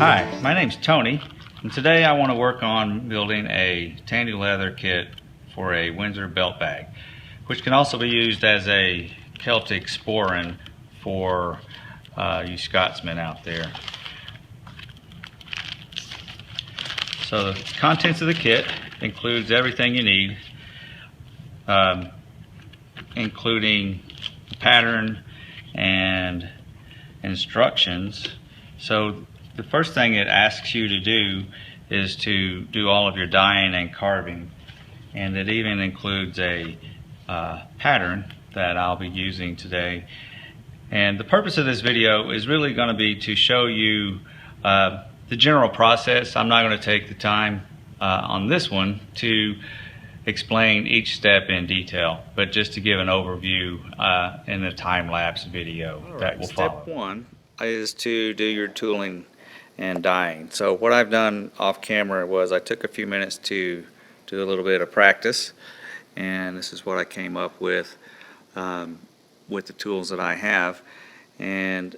Hi, my name's Tony, and today I want to work on building a Tandy leather kit for a Windsor belt bag, which can also be used as a Celtic sporran for you Scotsmen out there. So the contents of the kit includes everything you need, including the pattern and instructions. So the first thing it asks you to do is to do all of your dyeing and carving, and it even includes a pattern that I'll be using today. And the purpose of this video is really going to be to show you the general process. I'm not going to take the time on this one to explain each step in detail, but just to give an overview in the time-lapse video that will follow. Step one is to do your tooling and dyeing. So what I've done off camera was I took a few minutes to do a little bit of practice, and this is what I came up with the tools that I have. And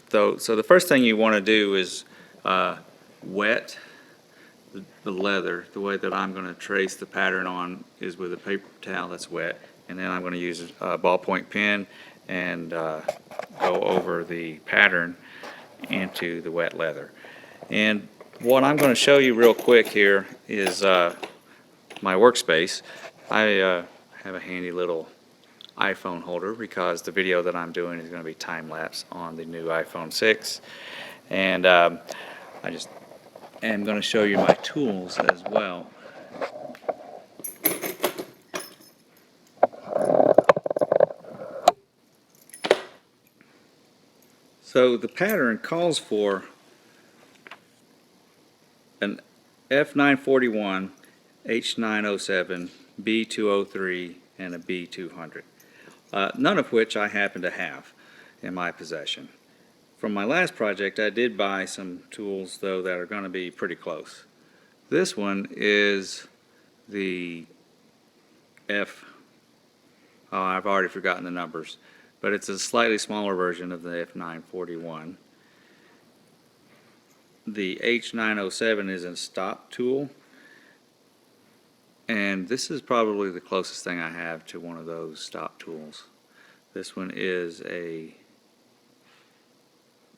so the first thing you want to do is wet the leather. The way that I'm going to trace the pattern on is with a paper towel that's wet, and then I'm going to use a ballpoint pen and go over the pattern into the wet leather. And what I'm going to show you real quick here is my workspace. I have a handy little iPhone holder because the video that I'm doing is going to be time-lapse on the new iPhone 6, and I just am going to show you my tools as well. So the pattern calls for an F941, H907, B203, and a B200. None of which I happen to have in my possession. From my last project, I did buy some tools, though, that are going to be pretty close. This one is the I've already forgotten the numbers, but it's a slightly smaller version of the F941. The H907 is a stop tool, and this is probably the closest thing I have to one of those stop tools. This one is a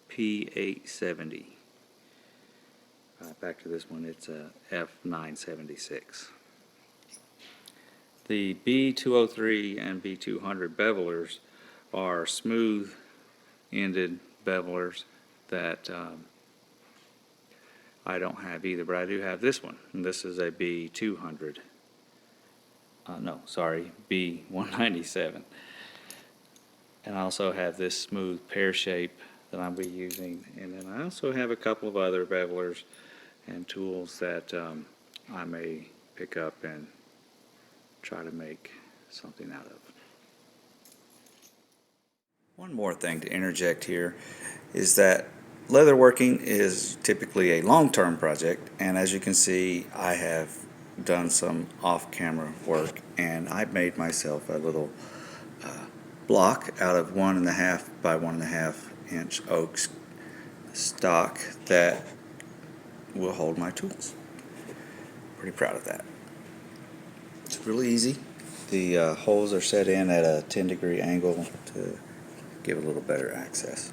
P870. Back to this one, it's a F976. The B203 and B200 bevelers are smooth-ended bevelers that I don't have either, but I do have this one, and this is a B200. B197. And I also have this smooth pear shape that I'll be using, and then I also have a couple of other bevelers and tools that I may pick up and try to make something out of. One more thing to interject here is that leatherworking is typically a long-term project, and as you can see, I have done some off-camera work, and I've made myself a little block out of 1.5 by 1.5 inch oak stock that will hold my tools. Pretty proud of that. It's really easy. The holes are set in at a 10-degree angle to give a little better access.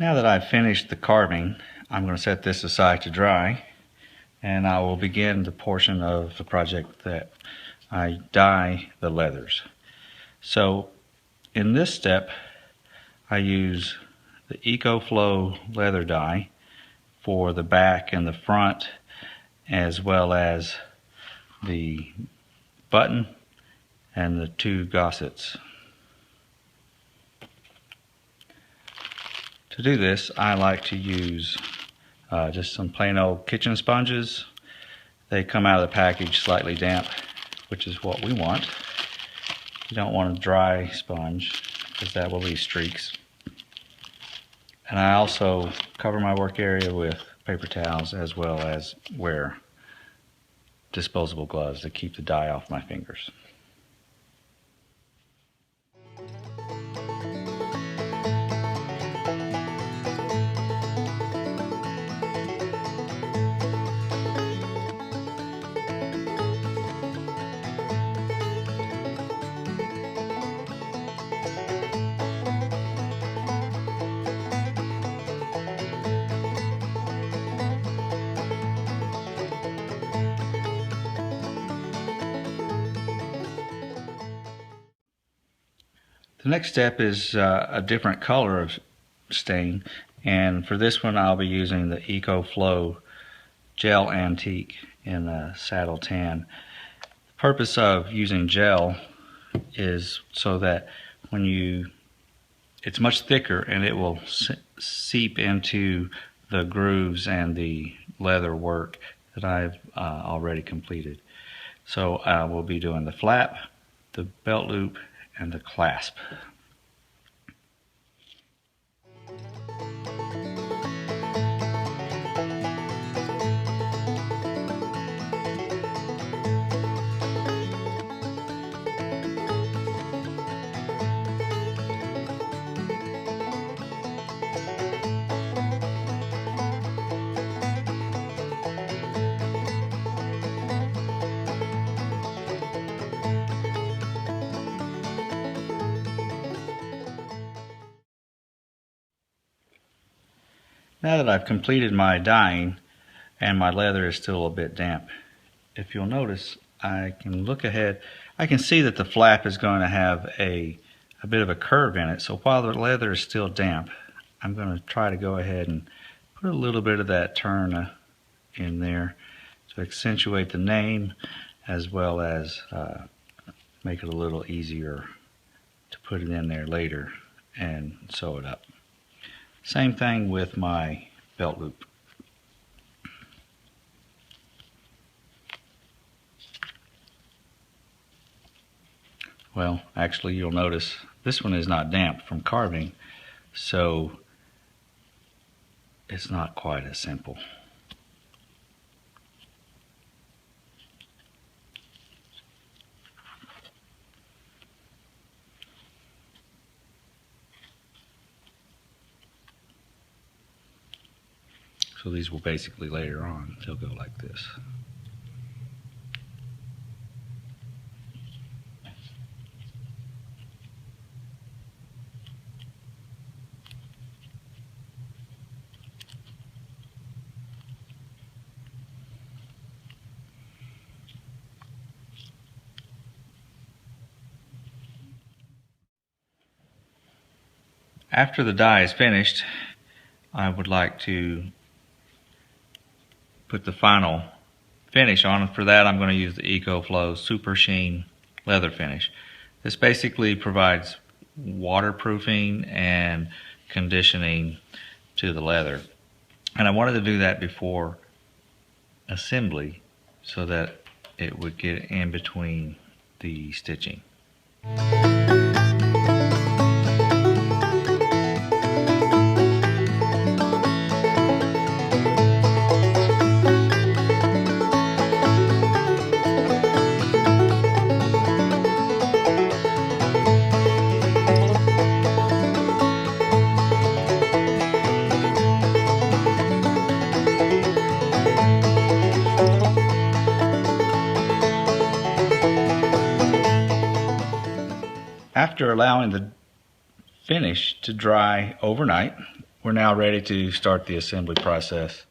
Now that I've finished the carving, I'm going to set this aside to dry, and I will begin the portion of the project that I dye the leathers. So in this step, I use the EcoFlow leather dye for the back and the front, as well as the button and the 2 gossets. To do this, I like to use just some plain old kitchen sponges. They come out of the package slightly damp, which is what we want. You don't want a dry sponge because that will leave streaks. And I also cover my work area with paper towels, as well as wear disposable gloves to keep the dye off my fingers. The next step is a different color of stain, and for this one I'll be using the EcoFlow Gel Antique in a saddle tan. The purpose of using gel is so that it's much thicker and it will seep into the grooves and the leather work that I've already completed. So we'll be doing the flap, the belt loop, and the clasp. Now that I've completed my dyeing and my leather is still a bit damp, if you'll notice, I can look ahead. I can see that the flap is going to have a bit of a curve in it. So while the leather is still damp, I'm going to try to go ahead and put a little bit of that turn in there to accentuate the name, as well as make it a little easier to put it in there later and sew it up. Same thing with my belt loop. Well, actually you'll notice this one is not damp from carving, so it's not quite as simple. So these will basically later on, they'll go like this. After the dye is finished, I would like to put the final finish on. For that, I'm going to use the EcoFlow Super Sheen leather finish. This basically provides waterproofing and conditioning to the leather. And I wanted to do that before assembly so that it would get in between the stitching. After allowing the finish to dry overnight, we're now ready to start the assembly process.